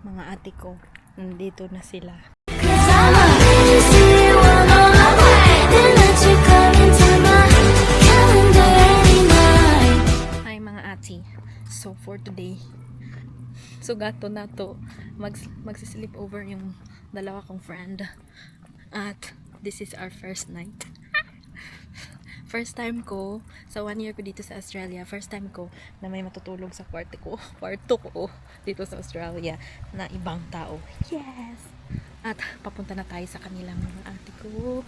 mga ate ko. Nandito na sila. Hi mga ate. So for today, gato na to. Magsisleep over yung dalawa kong friend. At this is our first night. First time ko, sa 1 year ko dito sa Australia, first time ko na may matutulog sa kwarto ko dito sa Australia na ibang tao. Yes! At papunta na tayo sa kanilang mga ate ko.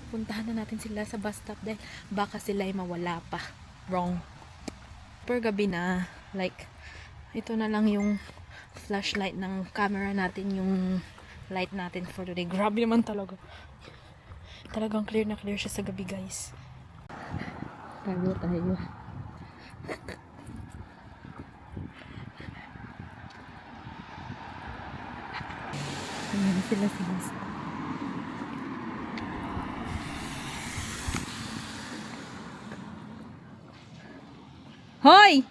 Puntahan na natin sila sa bus stop dahil baka sila ay mawala pa. Wrong. Per gabi na, like, ito na lang yung flashlight ng camera natin, yung light natin for today. Grabe naman talaga. Talagang clear na clear siya sa gabi, guys. Tayo. Ayan sila. Hoy!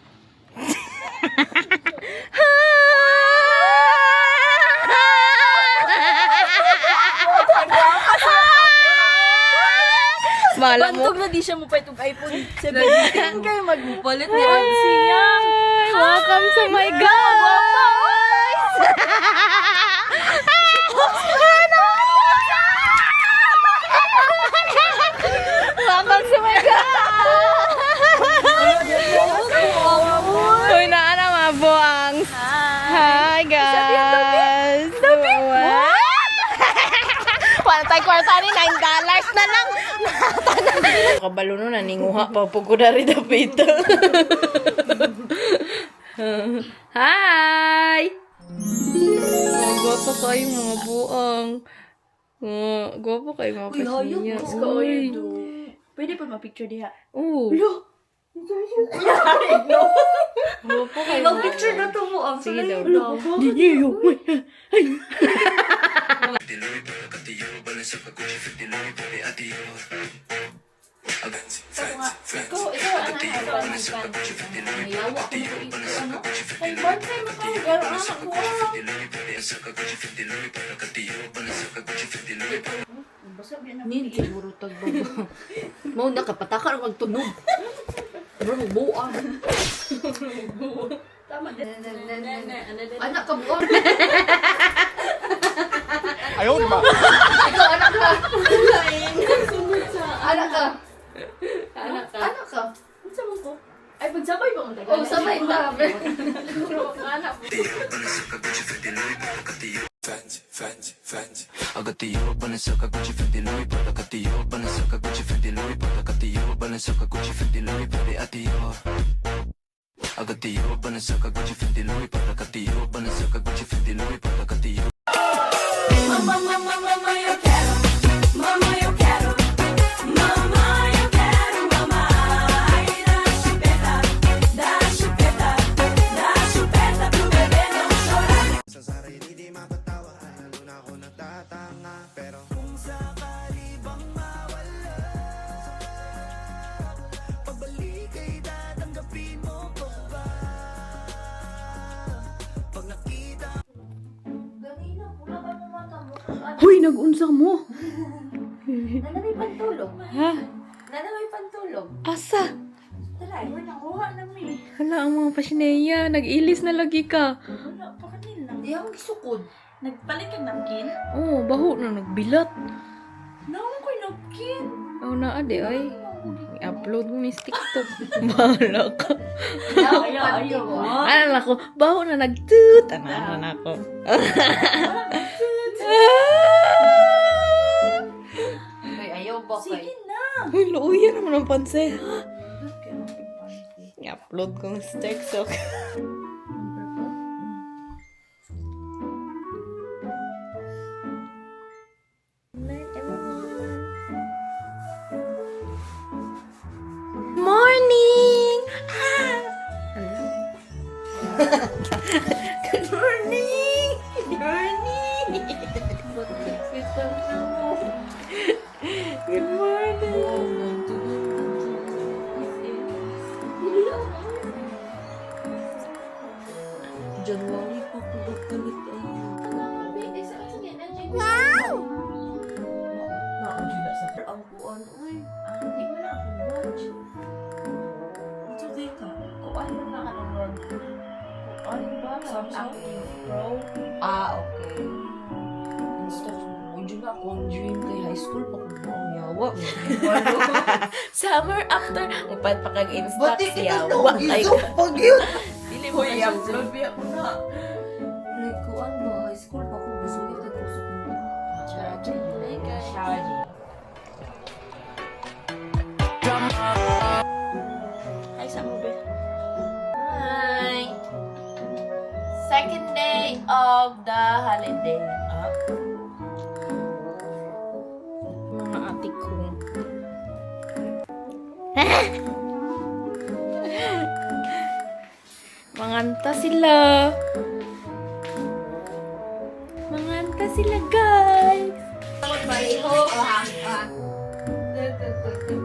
Bala mo. Bantog na di siya mo pa itong iPhone 17 kayo magpalit ni Ansia. Welcome to my guys! Welcome to my guys! Uy, naana mga buang. Hi guys! Wala tayo kwarta ni $9 na lang. Kabalo no na ninguha pa po ko dari dapit. Hi! Gwapo kayo mga buang. Gwapo kayo mga pasinya. Uy. Pwede pa ma-picture diha. Oo. Gwapo kayo. Mag-picture na to mo. Ang Sige daw. Nin, siguro tagbaba. Mau nakapataka ang magtunog. Bro, buang. Tama din. Anak ka buang. Ayaw na ba? Ikaw, anak ka. Anak ka. Anak ka. Ano sa ko? Ay, pagsabay ba ang tagal? Oh, sabay ba? Anak mo. Agatiyo, Balenciaga, Gucci, Fendi, Louis, Prada, Agatiyo, Balenciaga, Gucci, Fendi, Louis, Prada, Agatiyo, Balenciaga, Gucci, Fendi, Louis, Prada, Agatiyo. Agatiyo, Balenciaga, Gucci, Fendi, Louis, Prada, Agatiyo, Balenciaga, Gucci, Fendi, Louis, Prada, Agatiyo. Mama, eu quero. Mama, eu quero. Mama, eu quero. Mama, ai, dá chupeta pro bebê não chorar. Sa sarili di mapatawa, lalo na ako natatanga. Pero kung sakali bang mawala, pabalik ay tatanggapin mo pa ba? Pag nakita Huy, nag-unsa mo? Nana may pantulog. Ha? Nana may pantulog. Asa? Tala, ay, nakuha namin. Hala, ang mga pasineya. Nag-ilis na lagi ka. Wala pa kanila. Di ako gisukod. Nagpalit kang napkin? Oo, baho na nagbilat. Naon ko'y napkin. Oo na, ade ay. I-upload mo ni TikTok. Bahala ka. Ayaw. Ano na ako? Baho na nag-toot. Ano na ako? Ay, ayaw ba kay? Sige na. Uy, luuyan naman ang panse. I-upload kong TikTok. Morning! Good morning! Good morning! Good morning! Pro. Okay. Instead, would you not kung dream kay high school pa kung mga yawa? Summer after. Upat pa kag Instax Ba't di yawa. ka nag-iso? Pag yun! Dili mo i-upload. biya ko na. Like, kuan ba? High school pa kung gusto niya kay kusok mo. Charge. Hey guys. Charge. Hi, Samuel. Hi. Second day of the holiday. Mga ate ko. Manganta sila. Manganta sila, guys. Magpareho.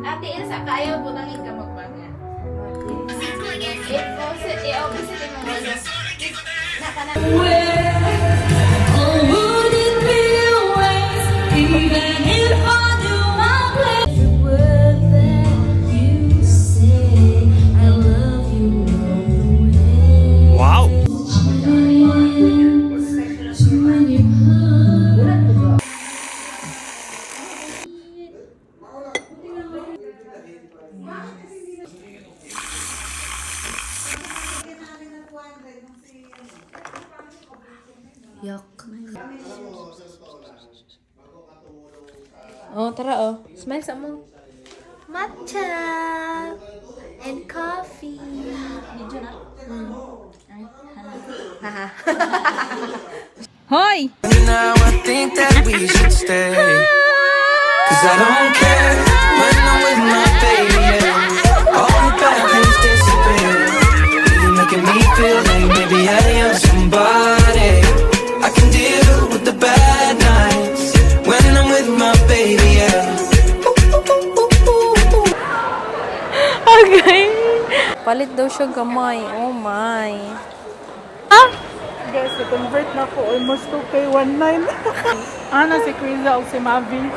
Ate Elsa, kaya po nang ka magbangan. I-opposite mo mo. Would it be a waste even if I do my best? Every word that you say, I love you all the way. Wow! When you hug. Yak. Oh, tara oh. Smile sa mo. Matcha and coffee. Video na. Hoy! Now I think that we should stay. Cause I don't care when I'm with my baby. Yeah. All the bad things disappear. You're making me feel like maybe I am somebody. I can deal with the bad nights when I'm with my baby. Yeah. Okay. Palit daw siya gamay. Oh my. Guys, na-convert na ako almost 2K19. Si Krisa o si Mavi.